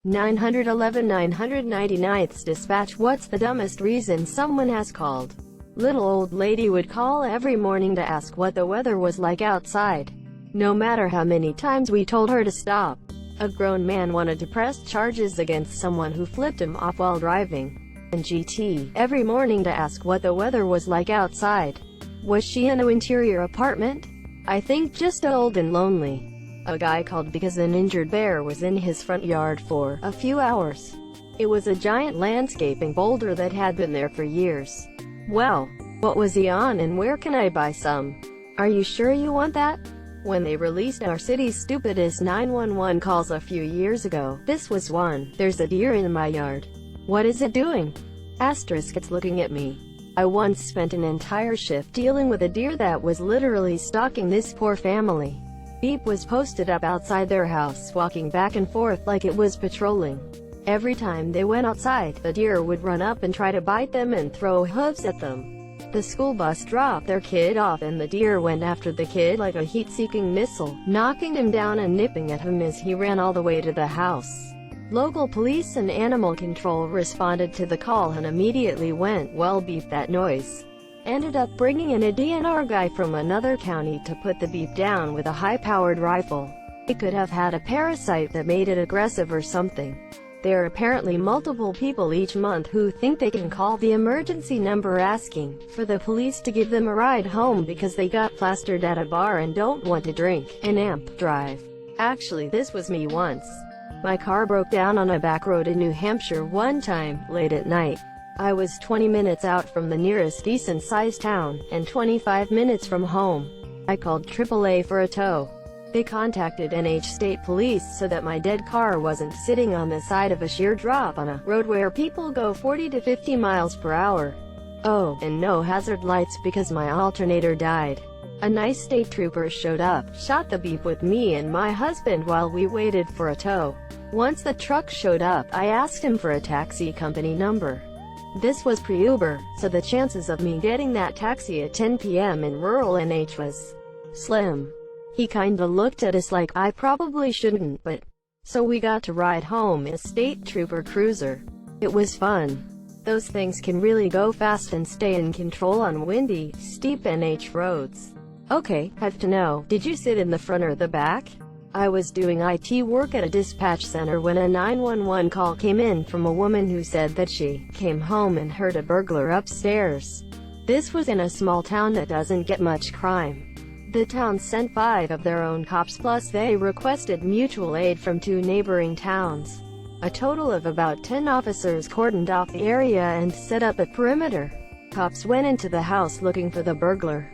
911 999th dispatch. What's the dumbest reason someone has called? Little old lady would call every morning to ask what the weather was like outside. No matter how many times we told her to stop. A grown man wanted to press charges against someone who flipped him off while driving in GT every morning to ask what the weather was like outside. Was she in an interior apartment? I think just old and lonely. A guy called because an injured bear was in his front yard for a few hours. It was a giant landscaping boulder that had been there for years. Well, what was he on and where can I buy some? Are you sure you want that? When they released our city's stupidest 911 calls a few years ago, this was one. There's a deer in my yard. What is it doing? Asterisk, it's looking at me. I once spent an entire shift dealing with a deer that was literally stalking this poor family. Beep was posted up outside their house, walking back and forth like it was patrolling. Every time they went outside, the deer would run up and try to bite them and throw hooves at them. The school bus dropped their kid off and the deer went after the kid like a heat-seeking missile, knocking him down and nipping at him as he ran all the way to the house. Local police and animal control responded to the call and immediately went, well, beep, that noise. Ended up bringing in a DNR guy from another county to put the beep down with a high-powered rifle. It could have had a parasite that made it aggressive or something. There are apparently multiple people each month who think they can call the emergency number asking for the police to give them a ride home because they got plastered at a bar and don't want to drink and amp drive. Actually, this was me once. My car broke down on a back road in New Hampshire one time, late at night. I was 20 minutes out from the nearest decent-sized town, and 25 minutes from home. I called AAA for a tow. They contacted NH State Police so that my dead car wasn't sitting on the side of a sheer drop on a road where people go 40 to 50 miles per hour. Oh, and no hazard lights because my alternator died. A nice state trooper showed up, shot the beep with me and my husband while we waited for a tow. Once the truck showed up, I asked him for a taxi company number. This was pre-Uber, so the chances of me getting that taxi at 10 p.m. in rural NH was slim. He kinda looked at us like, I probably shouldn't, but... So we got to ride home in a state trooper cruiser. It was fun. Those things can really go fast and stay in control on windy, steep NH roads. Okay, have to know, did you sit in the front or the back? I was doing IT work at a dispatch center when a 911 call came in from a woman who said that she came home and heard a burglar upstairs. This was in a small town that doesn't get much crime. The town sent 5 of their own cops plus they requested mutual aid from 2 neighboring towns. A total of about 10 officers cordoned off the area and set up a perimeter. Cops went into the house looking for the burglar.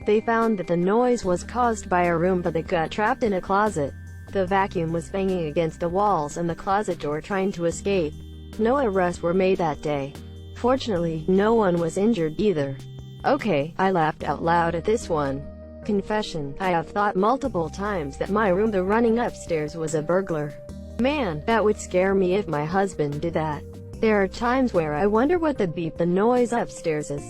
They found that the noise was caused by a Roomba that got trapped in a closet. The vacuum was banging against the walls and the closet door trying to escape. No arrests were made that day. Fortunately, no one was injured either. Okay, I laughed out loud at this one. Confession, I have thought multiple times that my room, the running upstairs, was a burglar. Man, that would scare me if my husband did that. There are times where I wonder what the noise upstairs is.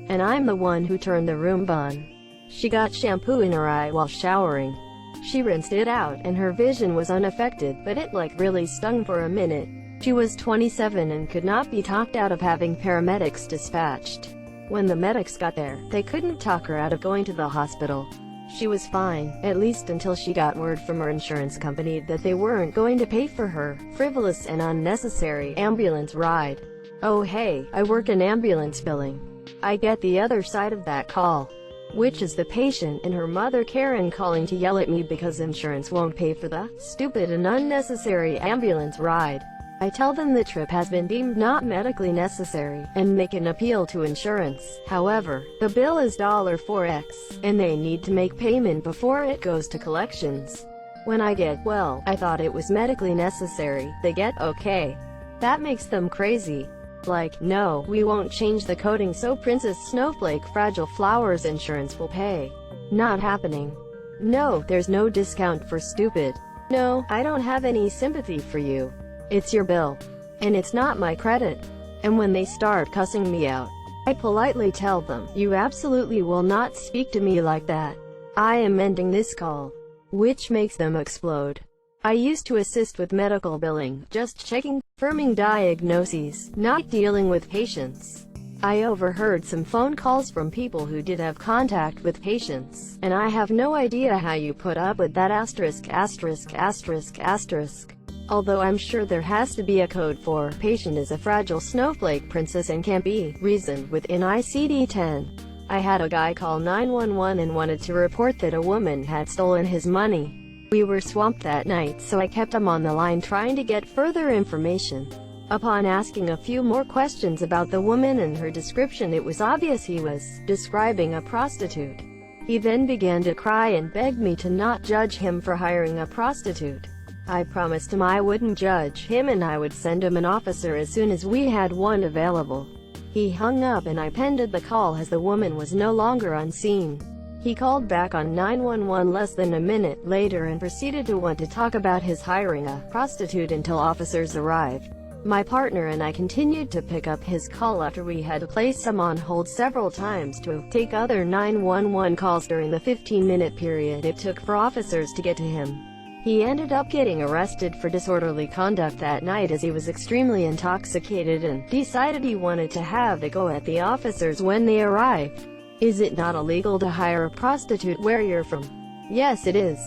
And I'm the one who turned the Roomba on. She got shampoo in her eye while showering. She rinsed it out and her vision was unaffected, but it really stung for a minute. She was 27 and could not be talked out of having paramedics dispatched. When the medics got there, they couldn't talk her out of going to the hospital. She was fine, at least until she got word from her insurance company that they weren't going to pay for her frivolous and unnecessary ambulance ride. Oh hey, I work in ambulance billing. I get the other side of that call, which is the patient and her mother Karen calling to yell at me because insurance won't pay for the stupid and unnecessary ambulance ride. I tell them the trip has been deemed not medically necessary, and make an appeal to insurance. However, the bill is $4X, and they need to make payment before it goes to collections. When I get, well, I thought it was medically necessary, they get, okay. That makes them crazy. Like, no, we won't change the coding so Princess Snowflake Fragile Flowers insurance will pay. Not happening. No, there's no discount for stupid. No, I don't have any sympathy for you. It's your bill. And it's not my credit. And when they start cussing me out, I politely tell them, you absolutely will not speak to me like that. I am ending this call. Which makes them explode. I used to assist with medical billing, just checking, confirming diagnoses, not dealing with patients. I overheard some phone calls from people who did have contact with patients, and I have no idea how you put up with that asterisk asterisk asterisk asterisk. Although I'm sure there has to be a code for patient is a fragile snowflake princess and can't be reasoned with in ICD-10. I had a guy call 911 and wanted to report that a woman had stolen his money. We were swamped that night, so I kept him on the line trying to get further information. Upon asking a few more questions about the woman and her description, it was obvious he was describing a prostitute. He then began to cry and begged me to not judge him for hiring a prostitute. I promised him I wouldn't judge him and I would send him an officer as soon as we had one available. He hung up and I pended the call as the woman was no longer on scene. He called back on 911 less than a minute later and proceeded to want to talk about his hiring a prostitute until officers arrived. My partner and I continued to pick up his call after we had placed him on hold several times to take other 911 calls during the 15-minute period it took for officers to get to him. He ended up getting arrested for disorderly conduct that night as he was extremely intoxicated and decided he wanted to have a go at the officers when they arrived. Is it not illegal to hire a prostitute where you're from? Yes, it is.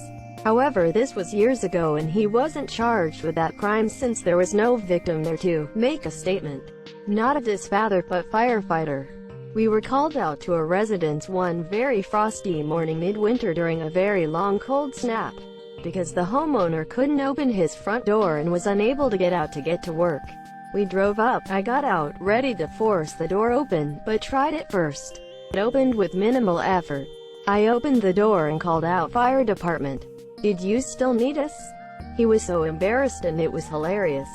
However, this was years ago and he wasn't charged with that crime since there was no victim there to make a statement. Not of this father but firefighter. We were called out to a residence one very frosty morning midwinter during a very long cold snap, because the homeowner couldn't open his front door and was unable to get out to get to work. We drove up. I got out, ready to force the door open, but tried it first. It opened with minimal effort. I opened the door and called out, "Fire department. Did you still need us?" He was so embarrassed and it was hilarious.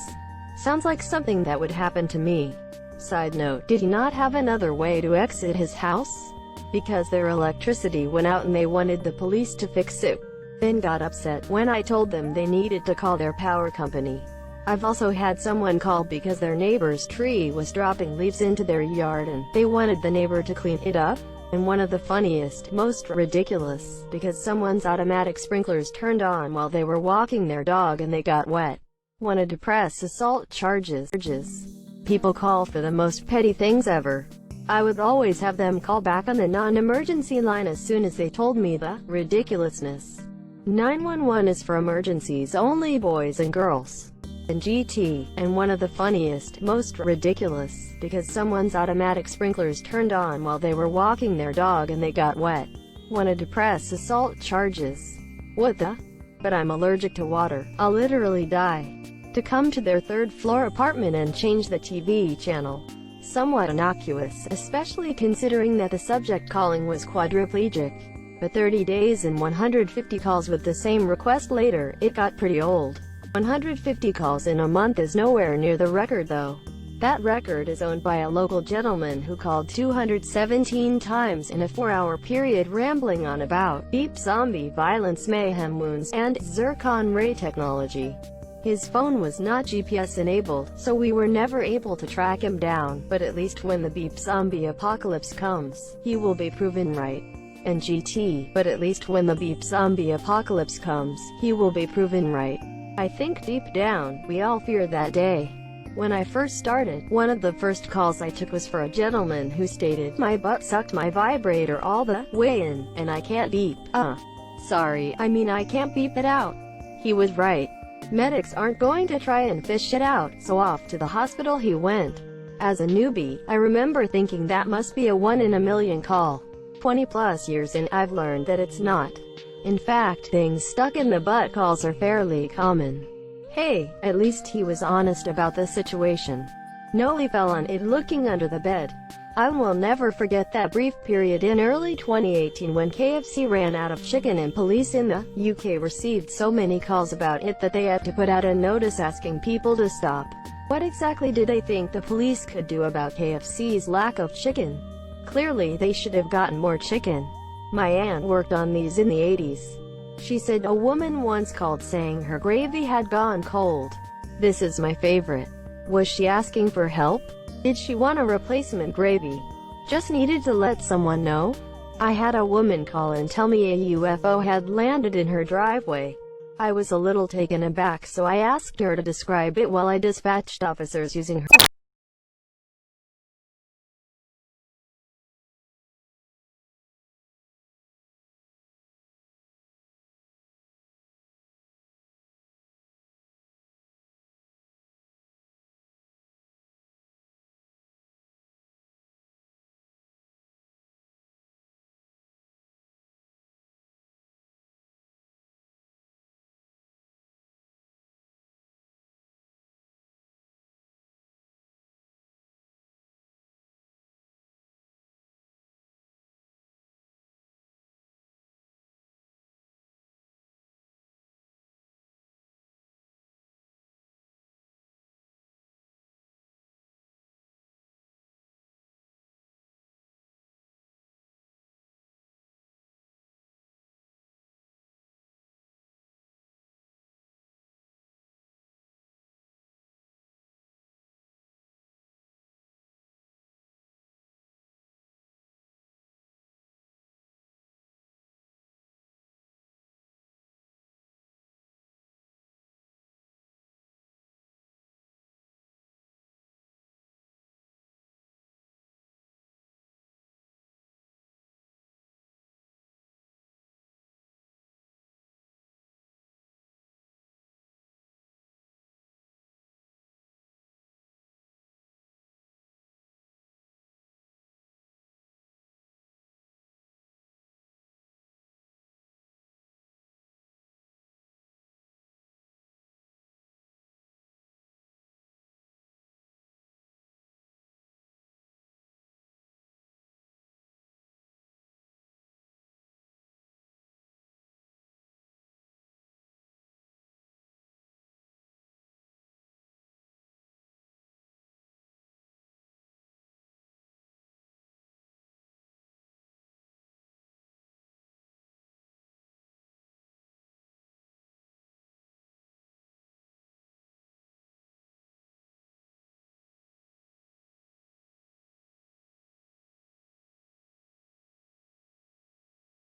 Sounds like something that would happen to me. Side note, did he not have another way to exit his house? Because their electricity went out and they wanted the police to fix it. Then got upset when I told them they needed to call their power company. I've also had someone call because their neighbor's tree was dropping leaves into their yard and they wanted the neighbor to clean it up. And one of the funniest, most ridiculous, because someone's automatic sprinklers turned on while they were walking their dog and they got wet. Wanted to press assault charges. People call for the most petty things ever. I would always have them call back on the non-emergency line as soon as they told me the ridiculousness. 911 is for emergencies only, boys and girls. And GT, and one of the funniest, most ridiculous, because someone's automatic sprinklers turned on while they were walking their dog and they got wet. Wanted to press assault charges. What the? But I'm allergic to water. I'll literally die. To come to their third-floor apartment and change the TV channel. Somewhat innocuous, especially considering that the subject calling was quadriplegic. But 30 days and 150 calls with the same request later, it got pretty old. 150 calls in a month is nowhere near the record though. That record is owned by a local gentleman who called 217 times in a 4-hour period, rambling on about deep zombie violence, mayhem, wounds, and zircon ray technology. His phone was not GPS enabled, so we were never able to track him down, but at least when the beep zombie apocalypse comes, he will be proven right. And GT, but at least when the beep zombie apocalypse comes, he will be proven right. I think deep down, we all fear that day. When I first started, one of the first calls I took was for a gentleman who stated, "My butt sucked my vibrator all the way in, and I can't beep." Sorry, I mean I can't beep it out. He was right. Medics aren't going to try and fish it out, so off to the hospital he went. As a newbie, I remember thinking that must be a 1 in a million call. 20 plus years in, I've learned that it's not. In fact, things stuck in the butt calls are fairly common. Hey, at least he was honest about the situation. No, he fell on it looking under the bed. I will never forget that brief period in early 2018 when KFC ran out of chicken and police in the UK received so many calls about it that they had to put out a notice asking people to stop. What exactly did they think the police could do about KFC's lack of chicken? Clearly, they should have gotten more chicken. My aunt worked on these in the 80s. She said a woman once called saying her gravy had gone cold. This is my favorite. Was she asking for help? Did she want a replacement gravy? Just needed to let someone know? I had a woman call and tell me a UFO had landed in her driveway. I was a little taken aback, so I asked her to describe it while I dispatched officers using her